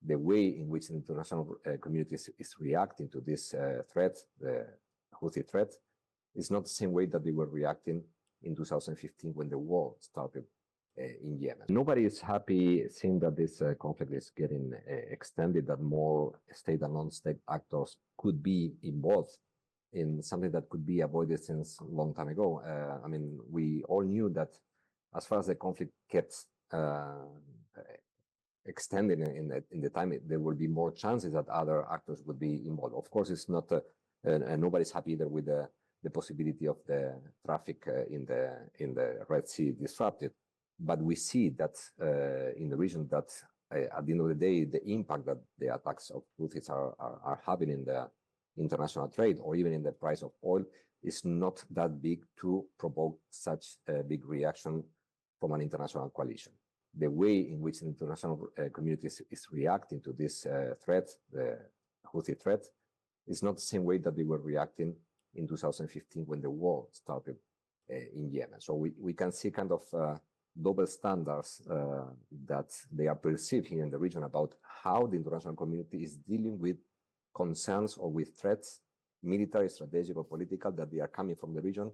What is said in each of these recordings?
the way in which the international community is reacting to this threat, the Houthi threat, is not the same way that they were reacting in 2015 when the war started in Yemen. Nobody is happy seeing that this conflict is getting extended, that more state and non-state actors could be involved in something that could be avoided since a long time ago. I mean, we all knew that as far as the conflict gets extended in the time, there will be more chances that other actors would be involved. Of course, it's not, and nobody's happy either with the possibility of the traffic in the Red Sea disrupted. But we see that in the region that at the end of the day, the impact that the attacks of Houthis are having in the international trade or even in the price of oil is not that big to provoke such a big reaction from an international coalition. The way in which the international community is reacting to this threat, the Houthi threat, is not the same way that they were reacting in 2015 when the war started in Yemen. So we can see kind of double standards that they are perceived here in the region about how the international community is dealing with concerns or with threats, military, strategic, or political, that they are coming from the region,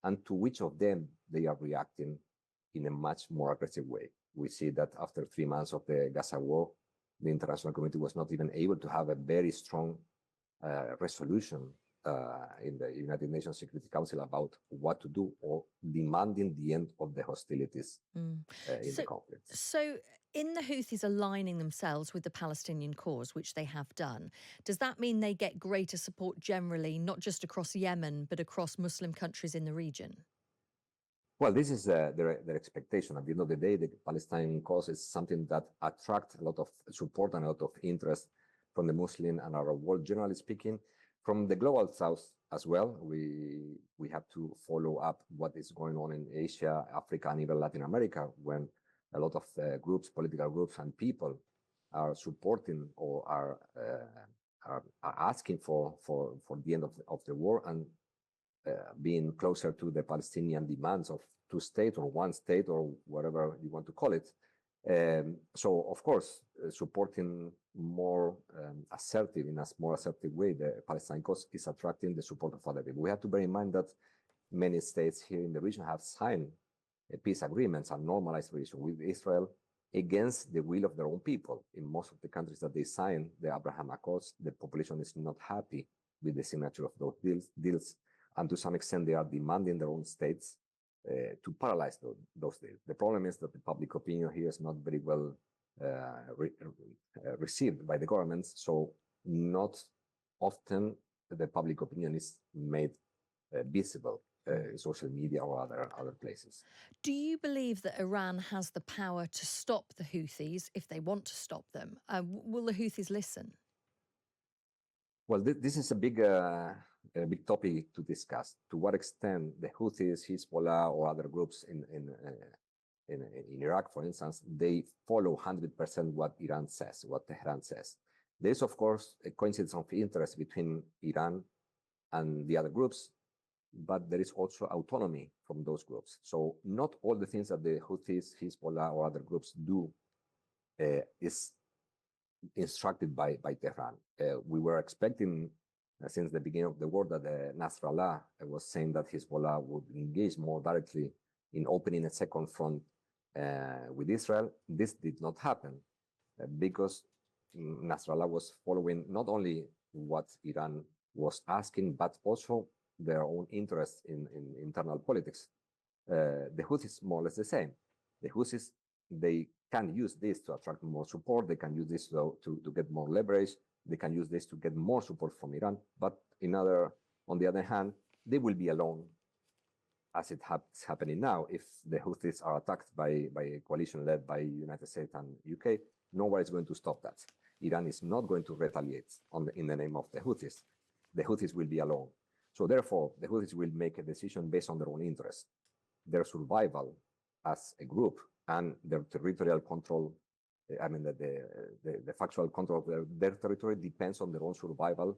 and to which of them they are reacting in a much more aggressive way. We see that after 3 months of the Gaza war, the international community was not even able to have a very strong resolution in the United Nations Security Council about what to do or demanding the end of the hostilities in the conflict. So in the Houthis aligning themselves with the Palestinian cause, which they have done, does that mean they get greater support generally, not just across Yemen, but across Muslim countries in the region? Well, this is their expectation. At the end of the day, the Palestinian cause is something that attracts a lot of support and a lot of interest from the Muslim and Arab world, generally speaking. From the global south as well, we have to follow up what is going on in Asia, Africa, and even Latin America, when a lot of groups, political groups, and people are supporting or are asking for the end of the war and being closer to the Palestinian demands of two states or one state or whatever you want to call it. So, of course, supporting more assertive, in a more assertive way, the Palestinian cause is attracting the support of other people. We have to bear in mind that many states here in the region have signed peace agreements and normalized relations with Israel against the will of their own people. In most of the countries that they signed the Abraham Accords, the population is not happy with the signature of those deals, and to some extent they are demanding their own states to paralyze those deals. The problem is that the public opinion here is not very well received by the governments, so not often the public opinion is made visible in social media or other places. Do you believe that Iran has the power to stop the Houthis if they want to stop them? Will the Houthis listen? Well, this is a big topic to discuss. To what extent the Houthis, Hezbollah, or other groups in Iraq, for instance, they follow 100% what Iran says, what Tehran says. There is, of course, a coincidence of interest between Iran and the other groups, but there is also autonomy from those groups. So not all the things that the Houthis, Hezbollah, or other groups do is instructed by Tehran. We were expecting since the beginning of the war that Nasrallah was saying that Hezbollah would engage more directly in opening a second front with Israel. This did not happen because Nasrallah was following not only what Iran was asking, but also their own interest in internal politics. The Houthis more or less the same. The Houthis, they can use this to attract more support. They can use this to get more leverage. They can use this to get more support from Iran. But on the other hand, they will be alone, as it's happening now. If the Houthis are attacked by a coalition led by United States and UK, nobody is going to stop that. Iran is not going to retaliate in the name of the Houthis. The Houthis will be alone. So therefore, the Houthis will make a decision based on their own interests, their survival as a group, and their territorial control. I mean, the factual control of their territory depends on their own survival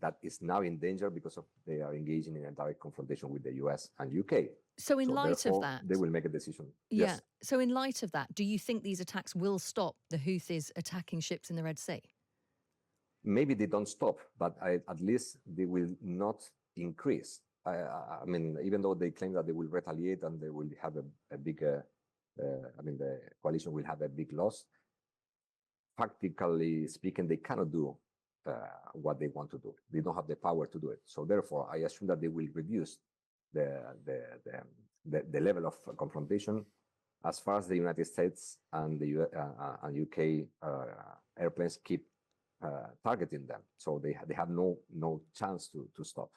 that is now in danger because of they are engaging in a direct confrontation with the US and UK. So in So light of therefore, that, they will make a decision. yeah. Yes, So in light of that, do you think these attacks will stop the Houthis attacking ships in the Red Sea? maybe they don't stop, but at least they will not increase. I mean, even though they claim that they will retaliate and they will have a big, I mean, the coalition will have a big loss. Practically speaking, they cannot do what they want to do. They don't have the power to do it. So therefore, I assume that they will reduce the level of confrontation as far as the United States and the UK airplanes keep targeting them. So they have no chance to stop.